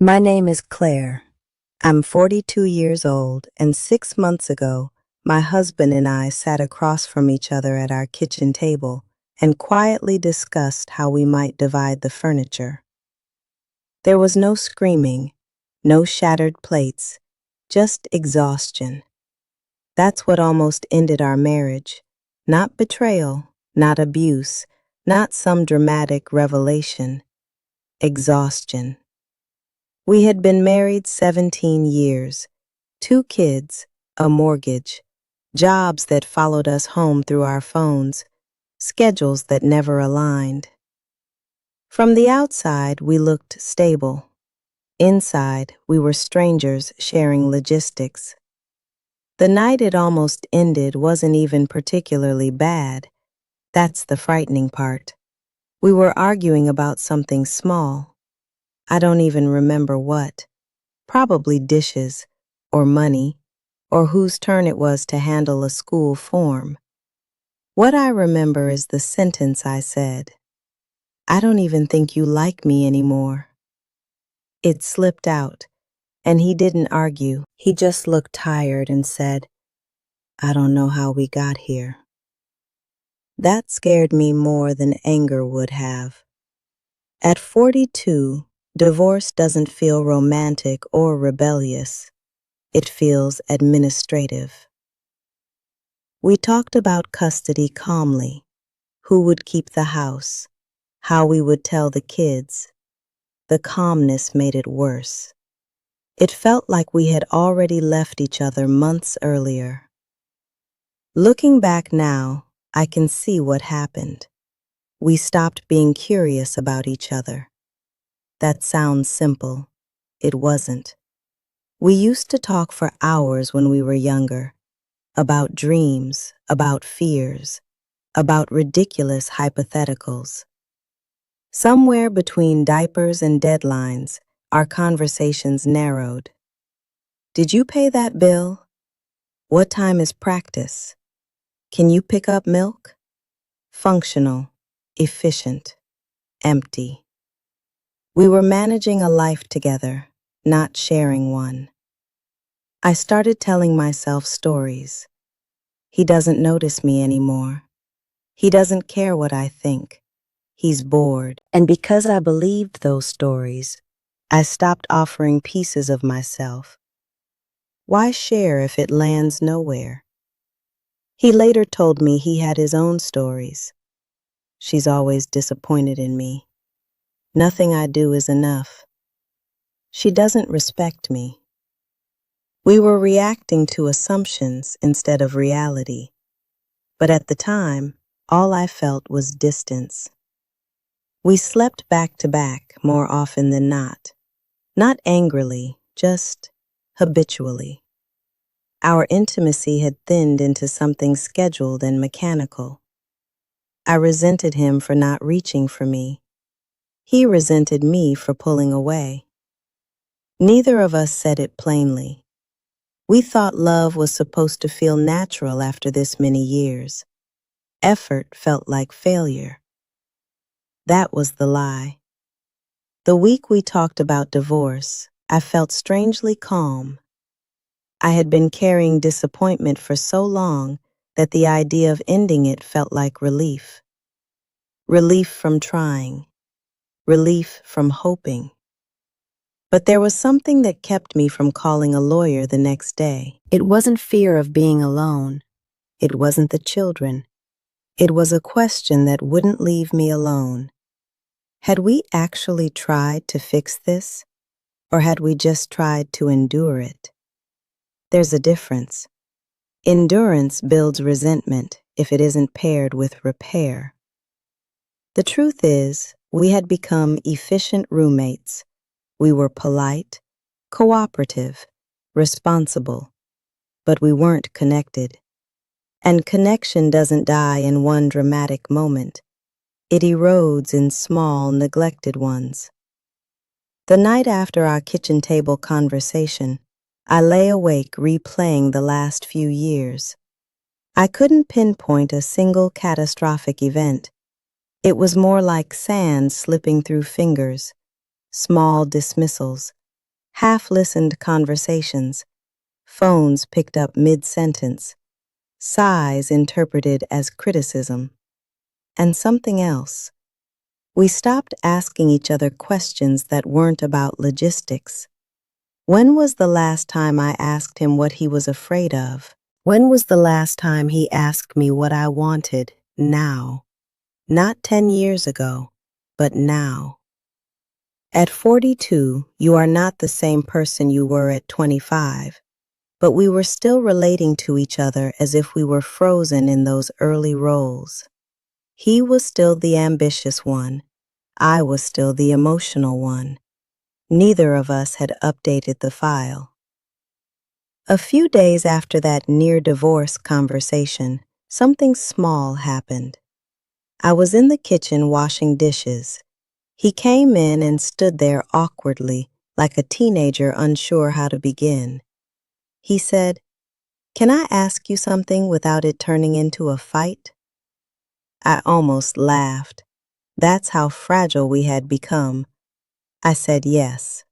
My name is Claire. I'm 42 years old, and 6 months ago, my husband and I sat across from each other at our kitchen table and quietly discussed how we might divide the furniture. There was no screaming, no shattered plates, just exhaustion. That's what almost ended our marriage. Not betrayal, not abuse, not some dramatic revelation. Exhaustion. We had been married 17 years, 2 kids, a mortgage, jobs that followed us home through our phones, schedules that never aligned. From the outside, we looked stable. Inside, we were strangers sharing logistics. The night it almost ended wasn't even particularly bad. That's the frightening part. We were arguing about something small. I don't even remember what. Probably dishes, or money, or whose turn it was to handle a school form. What I remember is the sentence I said, "I don't even think you like me anymore." It slipped out, and he didn't argue. He just looked tired and said, "I don't know how we got here." That scared me more than anger would have. At 42, divorce doesn't feel romantic or rebellious. It feels administrative. We talked about custody calmly, who would keep the house, how we would tell the kids. The calmness made it worse. It felt like we had already left each other months earlier. Looking back now, I can see what happened. We stopped being curious about each other. That sounds simple. It wasn't. We used to talk for hours when we were younger, about dreams, about fears, about ridiculous hypotheticals. Somewhere between diapers and deadlines, our conversations narrowed. Did you pay that bill? What time is practice? Can you pick up milk? Functional, efficient, empty. We were managing a life together, not sharing one. I started telling myself stories. He doesn't notice me anymore. He doesn't care what I think. He's bored. And because I believed those stories, I stopped offering pieces of myself. Why share if it lands nowhere? He later told me he had his own stories. She's always disappointed in me. Nothing I do is enough. She doesn't respect me. We were reacting to assumptions instead of reality. But at the time, all I felt was distance. We slept back to back more often than not. Not angrily, just habitually. Our intimacy had thinned into something scheduled and mechanical. I resented him for not reaching for me. He resented me for pulling away. Neither of us said it plainly. We thought love was supposed to feel natural after this many years. Effort felt like failure. That was the lie. The week we talked about divorce, I felt strangely calm. I had been carrying disappointment for so long that the idea of ending it felt like relief. Relief from trying. Relief from hoping. But there was something that kept me from calling a lawyer the next day. It wasn't fear of being alone. It wasn't the children. It was a question that wouldn't leave me alone. Had we actually tried to fix this, or had we just tried to endure it? There's a difference. Endurance builds resentment if it isn't paired with repair. The truth is, we had become efficient roommates. We were polite, cooperative, responsible, but we weren't connected. And connection doesn't die in one dramatic moment. It erodes in small, neglected ones. The night after our kitchen table conversation, I lay awake replaying the last few years. I couldn't pinpoint a single catastrophic event. It was more like sand slipping through fingers, small dismissals, half-listened conversations, phones picked up mid-sentence, sighs interpreted as criticism, and something else. We stopped asking each other questions that weren't about logistics. When was the last time I asked him what he was afraid of? When was the last time he asked me what I wanted now? Not 10 years ago, but now. At 42, you are not the same person you were at 25, but we were still relating to each other as if we were frozen in those early roles. He was still the ambitious one. I was still the emotional one. Neither of us had updated the file. A few days after that near-divorce conversation, something small happened. I was in the kitchen washing dishes. He came in and stood there awkwardly, like a teenager unsure how to begin. He said, "Can I ask you something without it turning into a fight?" I almost laughed. That's how fragile we had become. I said yes.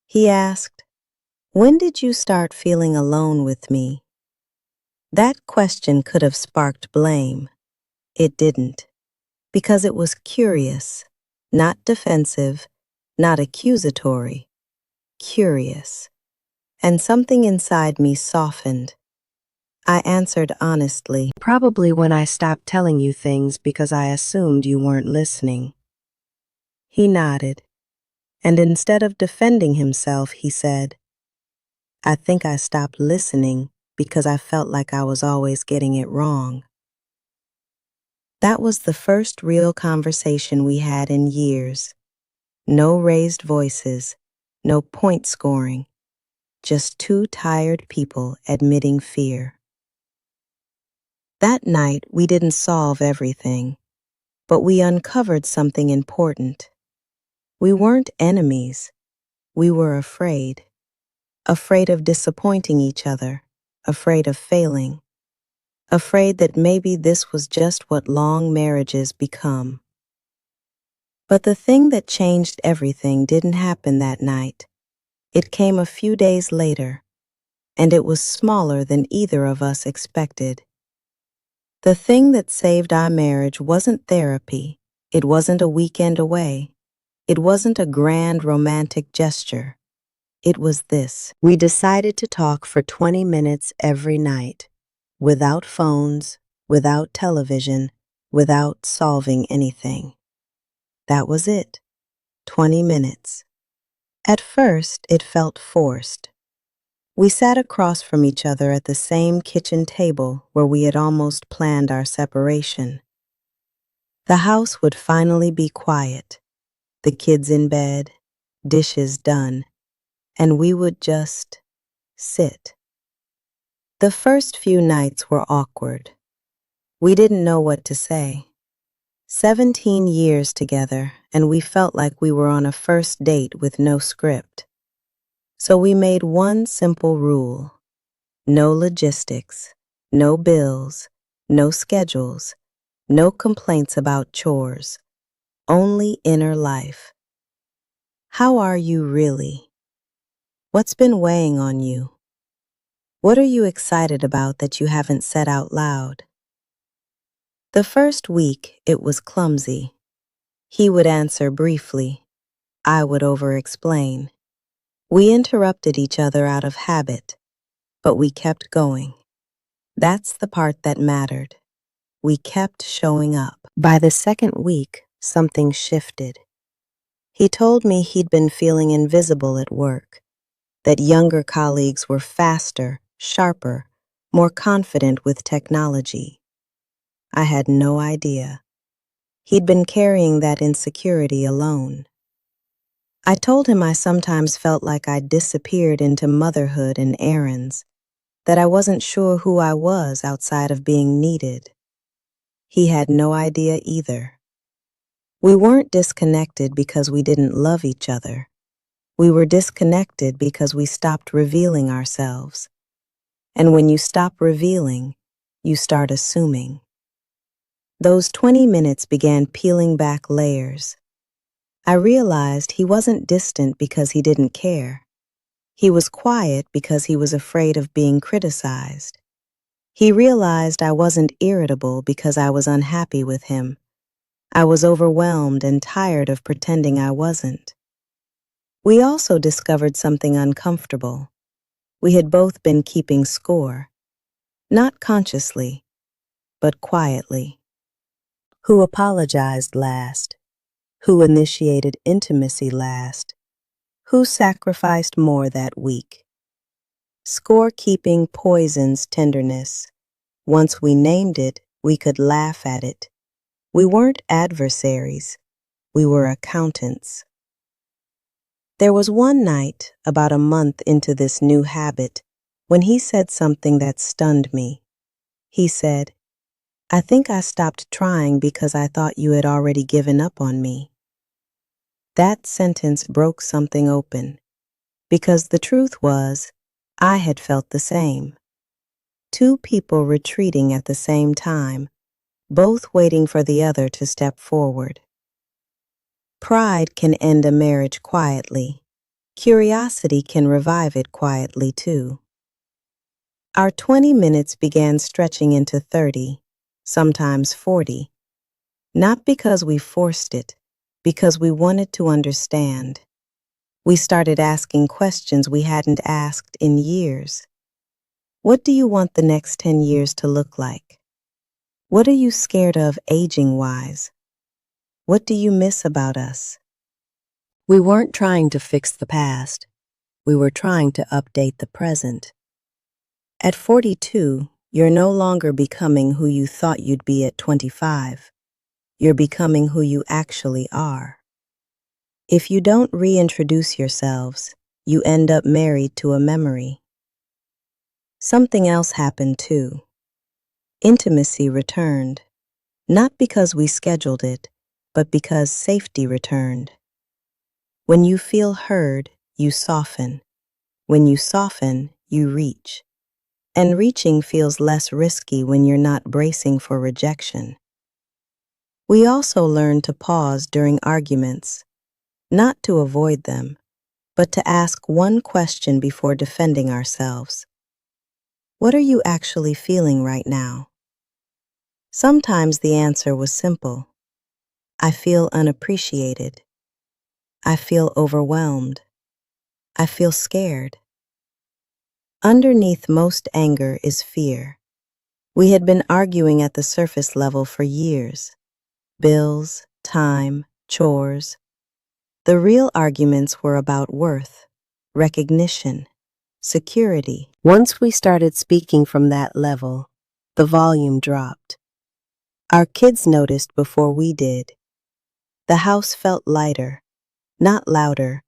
He asked, "When did you start feeling alone with me?" That question could have sparked blame. It didn't, because it was curious, not defensive, not accusatory, curious. And something inside me softened. I answered honestly, "Probably when I stopped telling you things because I assumed you weren't listening." He nodded, and instead of defending himself, he said, "I think I stopped listening because I felt like I was always getting it wrong." That was the first real conversation we had in years. No raised voices, no point scoring, just two tired people admitting fear. That night, we didn't solve everything, but we uncovered something important. We weren't enemies. We were afraid. Afraid of disappointing each other, afraid of failing, afraid that maybe this was just what long marriages become. But the thing that changed everything didn't happen that night. It came a few days later, and it was smaller than either of us expected. The thing that saved our marriage wasn't therapy. It wasn't a weekend away. It wasn't a grand romantic gesture. It was this. We decided to talk for 20 minutes every night, without phones, without television, without solving anything. That was it. 20 minutes. At first, it felt forced. We sat across from each other at the same kitchen table where we had almost planned our separation. The house would finally be quiet, the kids in bed, dishes done, and we would just sit. The first few nights were awkward. We didn't know what to say. 17 years together, and we felt like we were on a first date with no script. So we made one simple rule. No logistics, no bills, no schedules, no complaints about chores, only inner life. How are you really? What's been weighing on you? What are you excited about that you haven't said out loud? The first week, it was clumsy. He would answer briefly. I would over-explain. We interrupted each other out of habit, but we kept going. That's the part that mattered. We kept showing up. By the second week, something shifted. He told me he'd been feeling invisible at work, that younger colleagues were faster, sharper, more confident with technology. I had no idea. He'd been carrying that insecurity alone. I told him I sometimes felt like I'd disappeared into motherhood and errands, that I wasn't sure who I was outside of being needed. He had no idea either. We weren't disconnected because we didn't love each other. We were disconnected because we stopped revealing ourselves. And when you stop revealing, you start assuming. Those 20 minutes began peeling back layers. I realized he wasn't distant because he didn't care. He was quiet because he was afraid of being criticized. He realized I wasn't irritable because I was unhappy with him. I was overwhelmed and tired of pretending I wasn't. We also discovered something uncomfortable. We had both been keeping score, not consciously, but quietly. Who apologized last? Who initiated intimacy last? Who sacrificed more that week? Scorekeeping poisons tenderness. Once we named it, we could laugh at it. We weren't adversaries. We were accountants. There was one night, about a month into this new habit, when he said something that stunned me. He said, "I think I stopped trying because I thought you had already given up on me." That sentence broke something open, because the truth was, I had felt the same. Two people retreating at the same time, both waiting for the other to step forward. Pride can end a marriage quietly. Curiosity can revive it quietly, too. Our 20 minutes began stretching into 30, sometimes 40. Not because we forced it, because we wanted to understand. We started asking questions we hadn't asked in years. What do you want the next 10 years to look like? What are you scared of aging-wise? What do you miss about us? We weren't trying to fix the past. We were trying to update the present. At 42, you're no longer becoming who you thought you'd be at 25. You're becoming who you actually are. If you don't reintroduce yourselves, you end up married to a memory. Something else happened too. Intimacy returned, not because we scheduled it, but because safety returned. When you feel heard, you soften. When you soften, you reach. And reaching feels less risky when you're not bracing for rejection. We also learn to pause during arguments, not to avoid them, but to ask one question before defending ourselves. What are you actually feeling right now? Sometimes the answer was simple. I feel unappreciated. I feel overwhelmed. I feel scared. Underneath most anger is fear. We had been arguing at the surface level for years. Bills, time, chores. The real arguments were about worth, recognition, security. Once we started speaking from that level, the volume dropped. Our kids noticed before we did. The house felt lighter, not louder,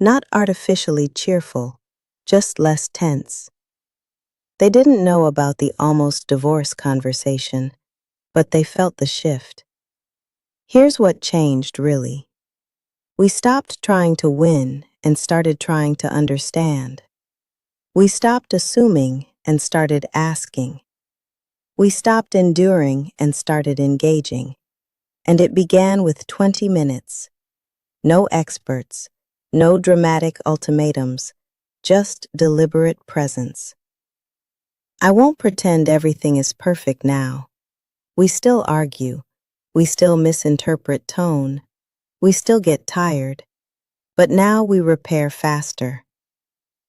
not artificially cheerful, just less tense. They didn't know about the almost divorce conversation, but they felt the shift. Here's what changed, really. We stopped trying to win and started trying to understand. We stopped assuming and started asking. We stopped enduring and started engaging. And it began with 20 minutes. No experts, no dramatic ultimatums, just deliberate presence. I won't pretend everything is perfect now. We still argue. We still misinterpret tone. We still get tired. But now we repair faster.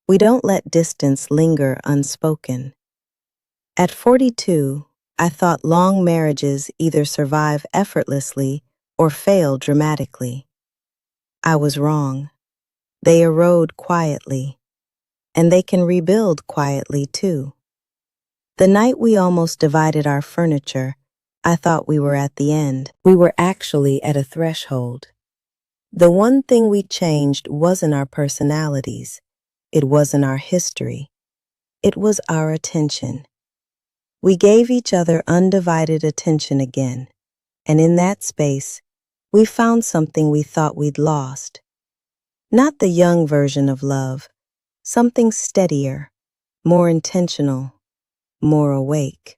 We don't let distance linger unspoken. At 42, I thought long marriages either survive effortlessly or fail dramatically. I was wrong. They erode quietly, and they can rebuild quietly too. The night we almost divided our furniture, I thought we were at the end. We were actually at a threshold. The one thing we changed wasn't our personalities. It wasn't our history. It was our attention. We gave each other undivided attention again, and in that space, we found something we thought we'd lost. Not the young version of love, something steadier, more intentional, more awake.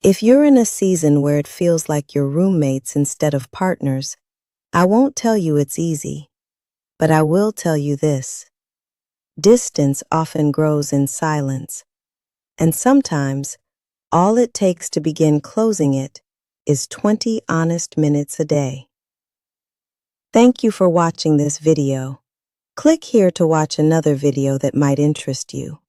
If you're in a season where it feels like you're roommates instead of partners, I won't tell you it's easy, but I will tell you this. Distance often grows in silence, and sometimes all it takes to begin closing it is 20 honest minutes a day. Thank you for watching this video. Click here to watch another video that might interest you.